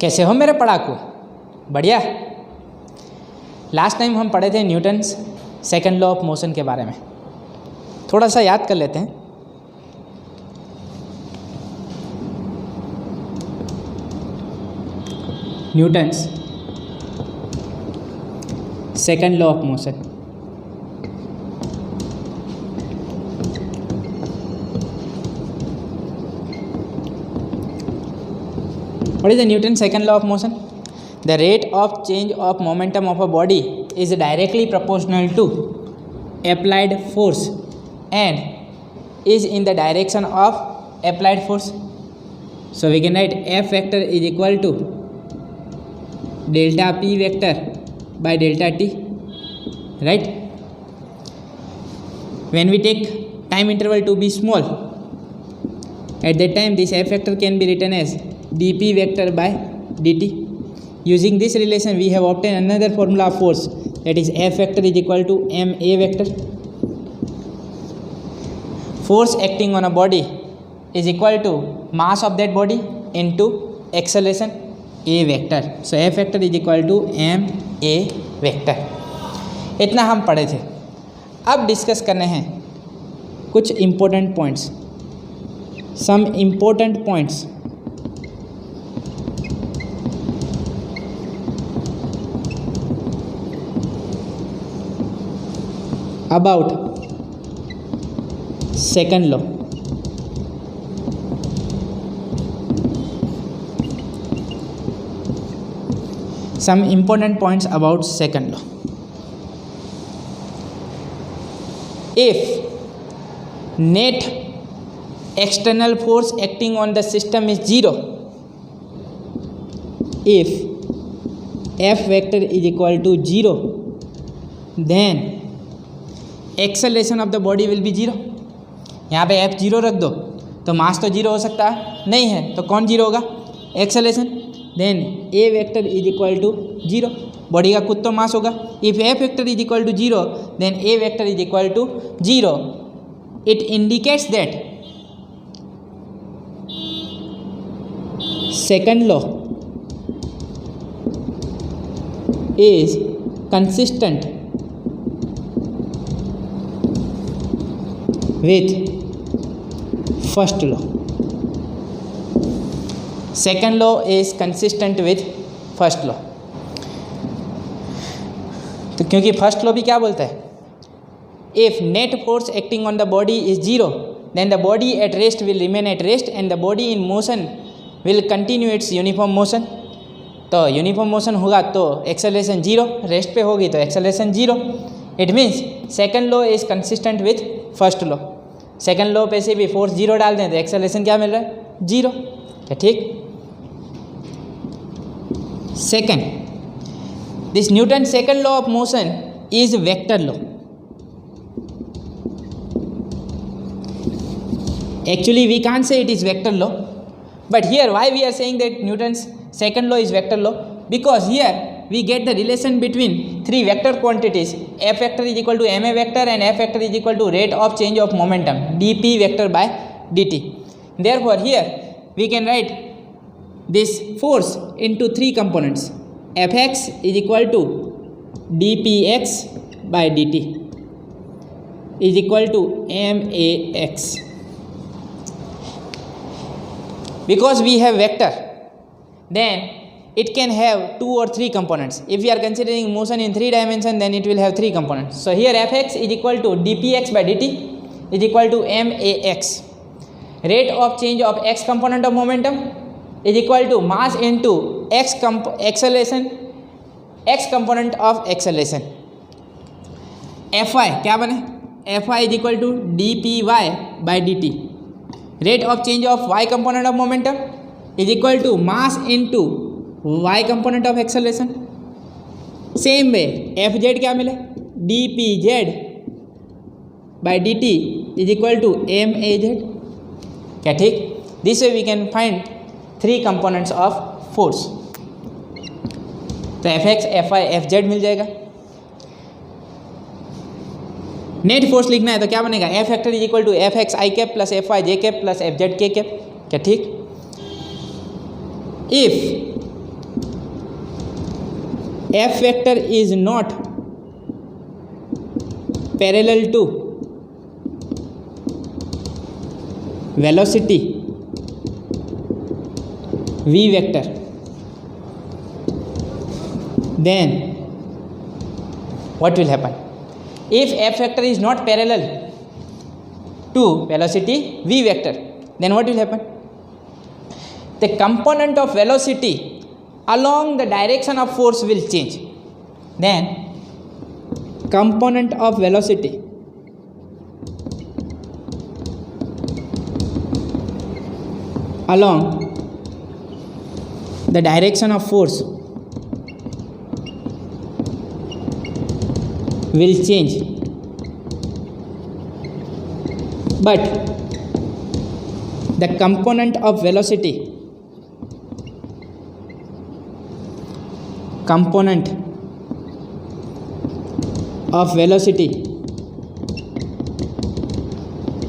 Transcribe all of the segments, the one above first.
कैसे हो मेरे पढ़ाकू? बढ़िया। लास्ट टाइम हम पढ़े थे Newton's second law of motion के बारे में, थोड़ा सा याद कर लेते हैं। Newton's second law of motion. What is the Newton's second law of motion? The rate of change of momentum of a body is directly proportional to applied force and is in the direction of applied force. So we can write F vector is equal to delta P vector by delta T, right? When we take time interval to be small, at that time this F vector can be written as dp vector by dt. Using this relation we have obtained another formula of force, that is F vector is equal to ma vector. Force acting on a body is equal to mass of that body into acceleration a vector. So F vector is equal to ma vector. इतना हम पढ़े थे। अब discuss करने हैं कुछ important points, some important points about second law. Some important points about second law. If net external force acting on the system is 0, if F vector is equal to 0, then acceleration of the body will be zero. यहाँ पे F zero रख दो तो मास तो zero हो सकता है नहीं है, तो कौन जीरो होगा? Acceleration. Then a vector is equal to zero, body का कुछ तो मास होगा। If F vector is equal to zero then a vector is equal to zero. It indicates that second law is consistent with first law. Second law is consistent with first law. तो क्योंकि first law भी क्या बोलता है? If net force acting on the body is zero, then the body at rest will remain at rest and the body in motion will continue its uniform motion. तो uniform motion होगा तो acceleration zero, rest पे होगी तो acceleration zero. It means second law is consistent with first law. Second law पे से भी force zero डाल दें तो एक्सेलरेशन क्या मिल रहा है? जीरो। क्या ठीक? Second, this Newton second law of motion is vector law. Actually we can't say it is vector law, but here why we are saying that Newton's second law is vector law? Because here we get the relation between three vector quantities, F vector is equal to ma vector and F vector is equal to rate of change of momentum dp vector by dt. Therefore here we can write this force into three components. Fx is equal to dpx by dt is equal to max. Because we have vector, then it can have two or three components. If we are considering motion in three dimension, then it will have three components. So here fx is equal to dpx by dt is equal to max. Rate of change of x component of momentum is equal to mass into acceleration, x component of acceleration. fy क्या बने? fy is equal to dpy by dt. Rate of change of y component of momentum is equal to mass into y component of acceleration. Same way fz क्या मिले? dpz by dt is equal to maz. क्या ठीक? This way we can find three components of force. तो fx, fy, fz मिल जाएगा। Net force लिखना है तो क्या बनेगा? F factor is equal to F X I cap plus F Y J cap plus F Z K cap. क्या ठीक? If F vector is not parallel to velocity v vector, then what will happen? If F vector is not parallel to velocity v vector, then what will happen? The component of velocity along the direction of force will change. Then component of velocity along the direction of force will change, but the component of velocity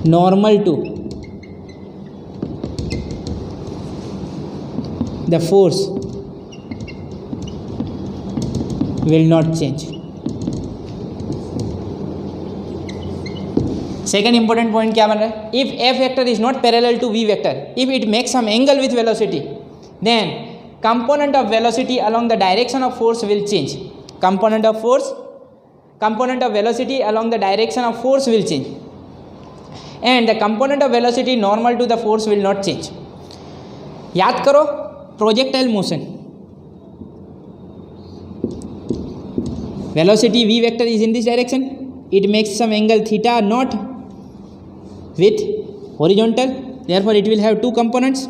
normal to the force will not change. Second important point क्या बन रहा है? If F vector is not parallel to V vector, if it makes some angle with velocity, then component of velocity along the direction of force will change. Component of velocity along the direction of force will change, and the component of velocity normal to the force will not change. याद करो projectile motion, velocity v vector is in this direction, it makes some angle theta naught with horizontal, therefore it will have two components,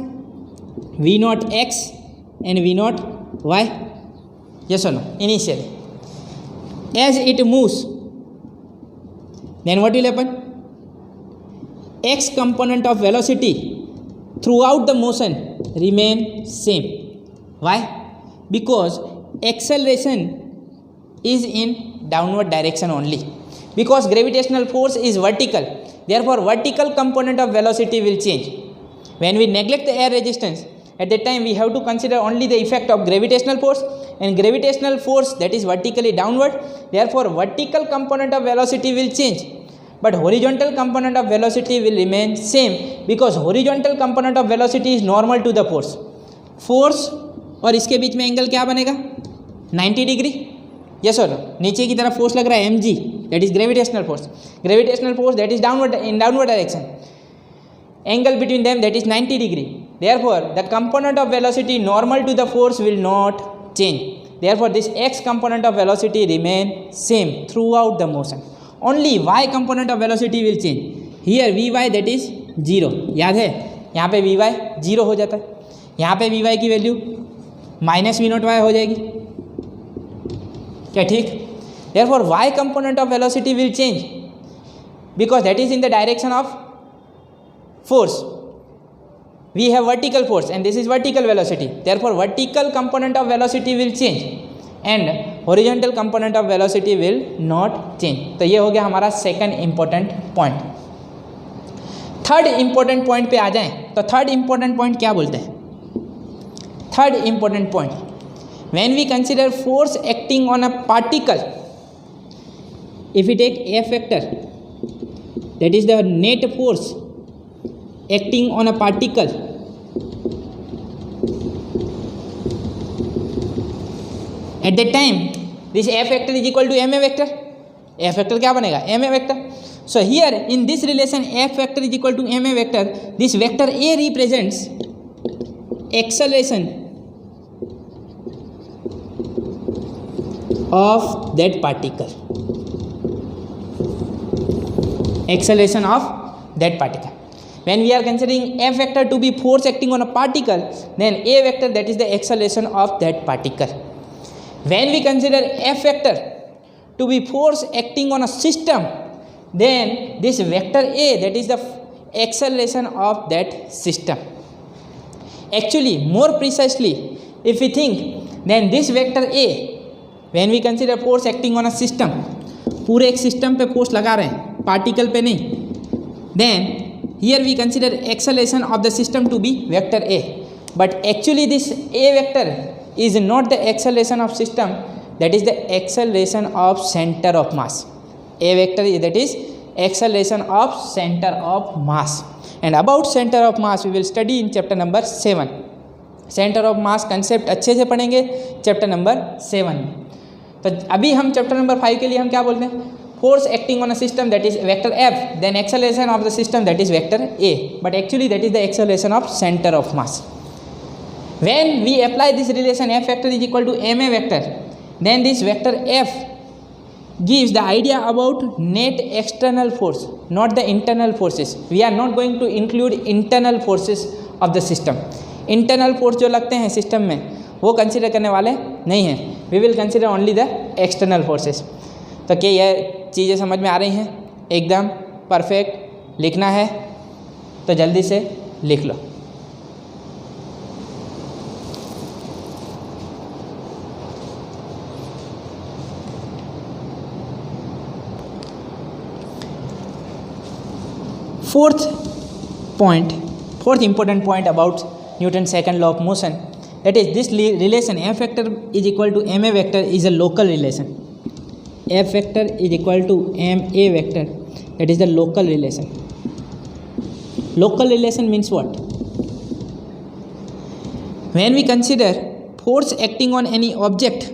v naught x and v naught y. Yes or no? Initially, as it moves, then what will happen? X component of velocity throughout the motion remain same. Why? Because acceleration is in downward direction only, because gravitational force is vertical, therefore vertical component of velocity will change. When we neglect the air resistance, at that time we have to consider only the effect of gravitational force, and gravitational force that is vertically downward, therefore vertical component of velocity will change, but horizontal component of velocity will remain same, because horizontal component of velocity is normal to the force और इसके बीच में angle क्या बनेगा? 90 degree. Yes और no? नीचे की तरफ force लग रहा है mg, that is gravitational force that is in downward direction, angle between them that is 90 degree. Therefore the component of velocity normal to the force will not change, therefore this x component of velocity remain same throughout the motion. Only y component of velocity will change. Here vy that is 0, याद है? यहाँ पे vy 0 हो जाता है, यहाँ पे vy की value minus v not y हो जाएगी. क्या ठीक? Therefore y component of velocity will change, because that is in the direction of force. We have vertical force and this is vertical velocity, therefore vertical component of velocity will change and horizontal component of velocity will not change. तो ये हो गया हमारा second important point. Third important point पे आ जाएं तो third important point क्या बोलते हैं? Third important point, when we consider force acting on a particle, if we take F vector, that is the net force acting on a particle, at that time this F vector is equal to ma vector. F vector क्या बनेगा? ma vector. So here in this relation F vector is equal to ma vector, this vector A represents acceleration of that particle, acceleration of that particle. When we are considering F vector to be force acting on a particle, then A vector that is the acceleration of that particle. When we consider F vector to be force acting on a system, then this vector A that is the acceleration of that system. Actually, more precisely, if we think, then this vector A, when we consider force acting on a system, पूरे एक system पे force लगा रहे हैं, particle पे नहीं, then here we consider acceleration of the system to be vector A, but actually this A vector is not the acceleration of system, that is the acceleration of center of mass. A vector that is acceleration of center of mass. And about center of mass we will study in chapter number 7. Centre of mass concept अच्छे से पढ़ेंगे chapter number 7 में. तो अभी हम chapter number 5 के लिए हम क्या बोलते हैं, force acting on a system that is vector F, then acceleration of the system that is vector A, but actually that is the acceleration of centre of mass. When we apply this relation F vector is equal to M A vector, then this vector F gives the idea about net external force, not the internal forces. We are not going to include internal forces of the system. Internal force जो लगते हैं system में वो consider करने वाले नहीं हैं. We will consider only the external forces. तो क्या ये चीज़ें समझ में आ रही हैं? एकदम परफेक्ट. लिखना है तो जल्दी से लिख लो. fourth important point about Newton's second law of motion, that is this relation F vector is equal to ma vector is a local relation. F vector is equal to ma vector, that is the local relation. Local relation means what? When we consider force acting on any object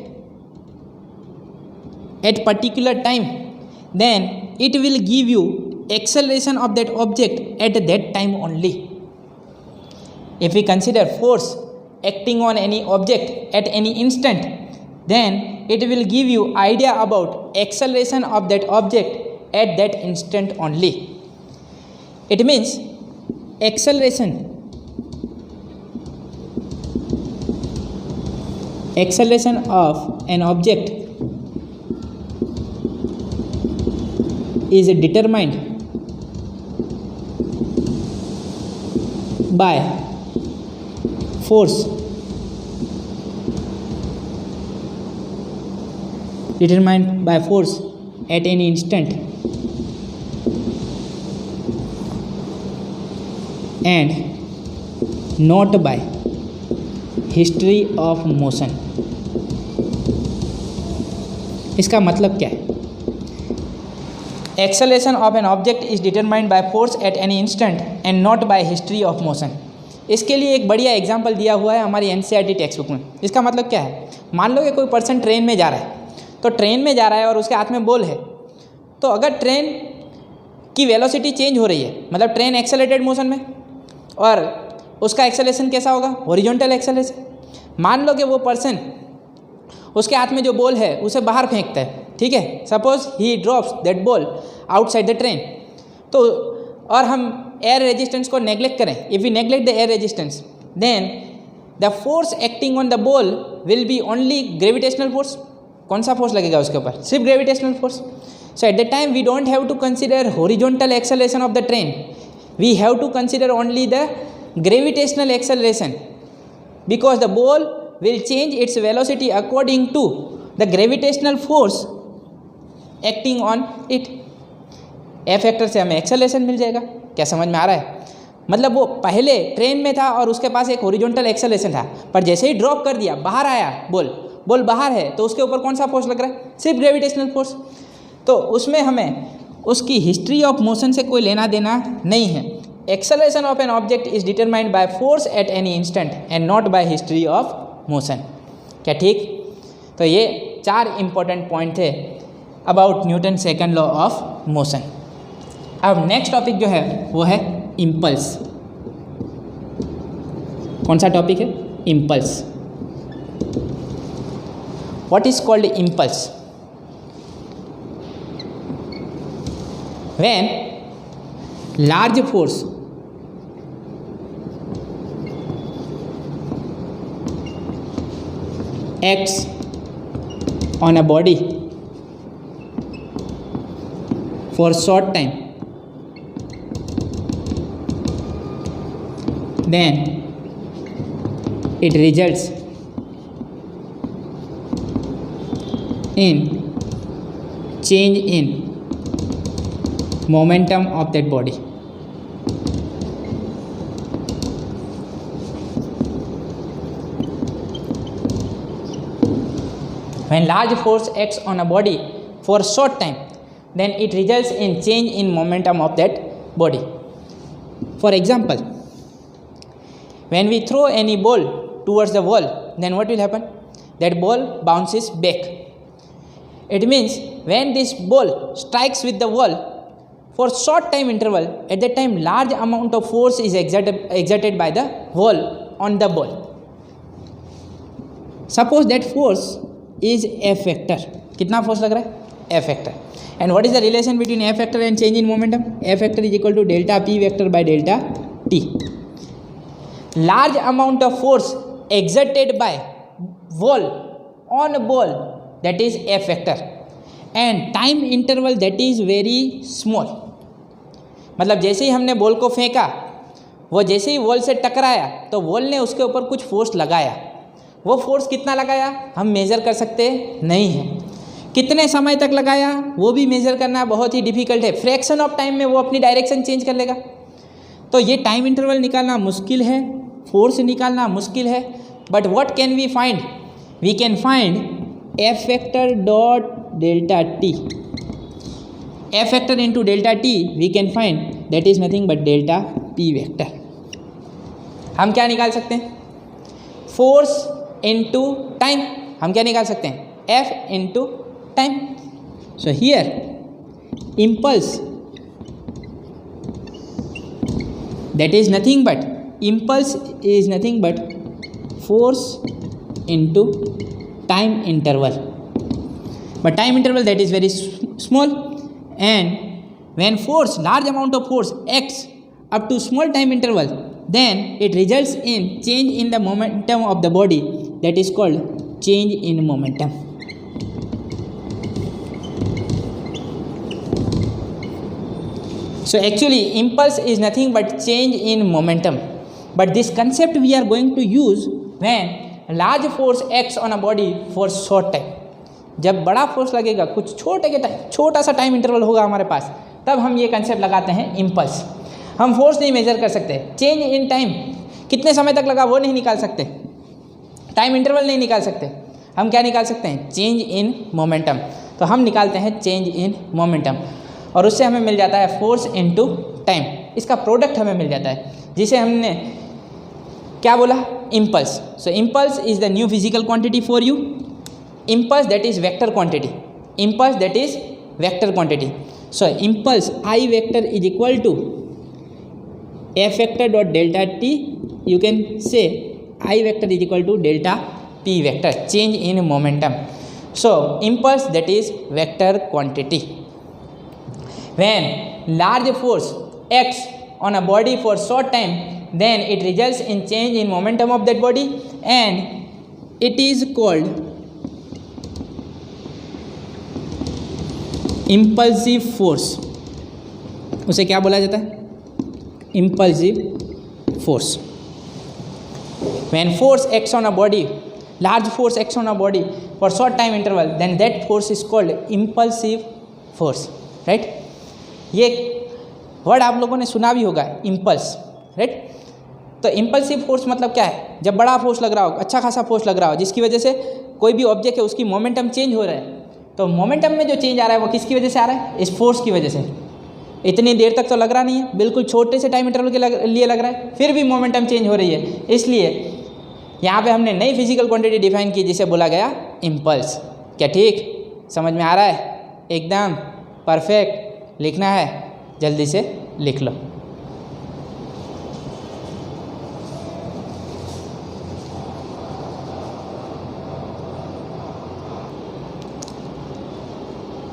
at particular time, then it will give you acceleration of that object at that time only. If we consider force acting on any object at any instant, then it will give you idea about acceleration of that object at that instant only. It means acceleration of an object is determined by force at any instant and not by history of motion. इसका मतलब क्या है? Acceleration of an object is determined by force at any instant and not by history of motion. इसके लिए एक बढ़िया example दिया हुआ है हमारी एनसीईआरटी टेक्स्ट बुक में. इसका मतलब क्या है? मान लो कि कोई पर्सन ट्रेन में जा रहा है, तो ट्रेन में जा रहा है और उसके हाथ में बॉल है. तो अगर ट्रेन की वेलोसिटी चेंज हो रही है, मतलब ट्रेन एक्सेलरेटेड मोशन में, और उसका एक्सेलरेशन कैसा होगा? Horizontal acceleration. मान लो कि वो पर्सन उसके हाथ में जो बॉल है उसे बाहर फेंकता है, ठीक है. Suppose he drops that ball outside the train. तो और हम एयर रेजिस्टेंस को नेग्लेक्ट करें, if we neglect the air resistance, then the force acting on the ball will be only gravitational force. कौन सा फोर्स लगेगा उसके ऊपर? सिर्फ gravitational force. So at the time we don't have to consider horizontal acceleration of the train, we have to consider only the gravitational acceleration, because the ball will change its velocity according to the gravitational force acting on it. F vector से हमें acceleration मिल जाएगा. क्या समझ में आ रहा है? मतलब वो पहले ट्रेन में था और उसके पास एक हॉरिजॉन्टल एक्सेलरेशन था, पर जैसे ही ड्रॉप कर दिया, बाहर आया बॉल बाहर है, तो उसके ऊपर कौन सा फोर्स लग रहा है? सिर्फ ग्रेविटेशनल फोर्स. तो उसमें हमें उसकी हिस्ट्री ऑफ मोशन से कोई लेना देना नहीं है. Acceleration of an object is determined by force at any instant and not by history of motion. क्या ठीक? तो ये 4 इंपॉर्टेंट पॉइंट थे about Newton second law of motion. अब नेक्स्ट टॉपिक जो है वो है इम्पल्स. कौन सा टॉपिक है? Impulse. What is called impulse? When large force acts on a body for short time, then it results in change in momentum of that body. When large force acts on a body for a short time, then it results in change in momentum of that body. For example, when we throw any ball towards the wall, then what will happen? That ball bounces back. It means when this ball strikes with the wall for short time interval, at that time large amount of force is exerted by the wall on the ball. Suppose that force is F vector. कितना force लग रहा है? F vector. And what is the relation between F vector and change in momentum? F vector is equal to delta P vector by delta T. Large amount of force exerted by wall on ball, that is F vector, and time interval that is very small. मतलब जैसे ही हमने ball को फेंका, वो जैसे ही wall से टकराया तो वॉल ने उसके ऊपर कुछ फोर्स लगाया. वो फोर्स कितना लगाया हम मेज़र कर सकते नहीं हैं. कितने समय तक लगाया वो भी मेज़र करना बहुत ही डिफ़िकल्ट है. फ्रैक्शन ऑफ टाइम में वो अपनी डायरेक्शन चेंज कर लेगा. तो ये टाइम इंटरवल निकालना मुश्किल है, फोर्स निकालना मुश्किल है. But what can we find? We can find F vector dot delta T. F vector into delta T we can find that is nothing but delta P vector. हम क्या निकाल सकते हैं? Force into time. हम क्या निकाल सकते हैं? F into time. So here impulse that is nothing but impulse is nothing but force into time interval, but time interval that is very small, and when force, large amount of force acts up to small time interval, then it results in change in the momentum of the body, that is called change in momentum. So actually impulse is nothing but change in momentum, but this concept we are going to use when large force acts on a body for short time. जब बड़ा force लगेगा, कुछ छोटा सा time interval होगा हमारे पास, तब हम ये कंसेप्ट लगाते हैं इम्पल्स. हम फोर्स नहीं मेजर कर सकते. चेंज इन टाइम कितने समय तक लगा वो नहीं निकाल सकते, टाइम इंटरवल नहीं निकाल सकते. हम क्या निकाल सकते हैं? Change in momentum. तो हम निकालते हैं चेंज इन मोमेंटम, और उससे हमें मिल जाता है फोर्स इनटू टाइम. इसका प्रोडक्ट हमें मिल जाता है, जिसे हमने क्या बोला? Impulse. So impulse is the new physical quantity for you. Impulse that is vector quantity. Impulse that is vector quantity. So impulse I vector is equal to F vector dot delta T. You can say I vector is equal to delta P vector, change in momentum. So impulse that is vector quantity. When large force acts on a body for short time, then it results in change in momentum of that body, and it is called impulsive force. उसे क्या बोला जाता है? Impulsive force. When force acts on a body, large force acts on a body for short time interval, then that force is called impulsive force. Right? ये word आप लोगों ने सुना भी होगा, इम्पल्स. राइट? तो इम्पल्सिव फोर्स मतलब क्या है? जब बड़ा फोर्स लग रहा हो, अच्छा खासा फोर्स लग रहा हो, जिसकी वजह से कोई भी ऑब्जेक्ट है उसकी मोमेंटम चेंज हो रहा है. तो मोमेंटम में जो चेंज आ रहा है वो किसकी वजह से आ रहा है? इस फोर्स की वजह से. इतनी देर तक तो लग रहा नहीं है, बिल्कुल छोटे से टाइम इंटरवल के लिए लग रहा है, फिर भी मोमेंटम चेंज हो रही है. इसलिए यहाँ पे हमने नई फिजिकल क्वांटिटी डिफाइन की, जिसे बोला गया इम्पल्स. क्या ठीक समझ में आ रहा है? एकदम परफेक्ट. लिखना है जल्दी से लिख लो.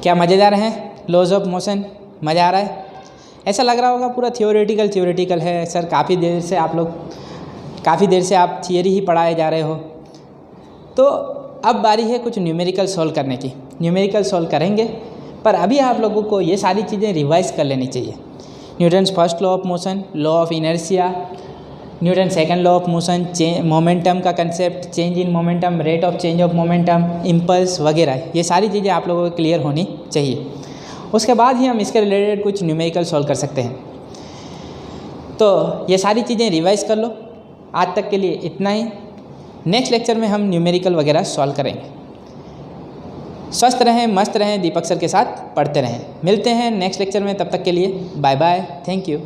क्या मज़ेदार हैं लॉज ऑफ मोशन? मज़ा आ रहा है? ऐसा लग रहा होगा पूरा थियोरेटिकल है सर. काफ़ी देर से आप थियरी ही पढ़ाए जा रहे हो. तो अब बारी है कुछ न्यूमेरिकल सॉल्व करने की. न्यूमेरिकल सॉल्व करेंगे, पर अभी आप लोगों को ये सारी चीज़ें रिवाइज कर लेनी चाहिए. Newton's first law of motion, law of inertia, Newton second law of motion, momentum का concept, change in momentum, rate of change of momentum, impulse वगैरह, ये सारी चीज़ें आप लोगों को क्लियर होनी चाहिए. उसके बाद ही हम इसके रिलेटेड कुछ न्यूमेरिकल सॉल्व कर सकते हैं. तो ये सारी चीज़ें रिवाइज कर लो. आज तक के लिए इतना ही. नेक्स्ट लेक्चर में हम न्यूमेरिकल वगैरह सॉल्व करेंगे. स्वस्थ रहें, मस्त रहें, दीपक सर के साथ पढ़ते रहें। मिलते हैं नेक्स्ट लेक्चर में, तब तक के लिए बाय बाय, थैंक यू।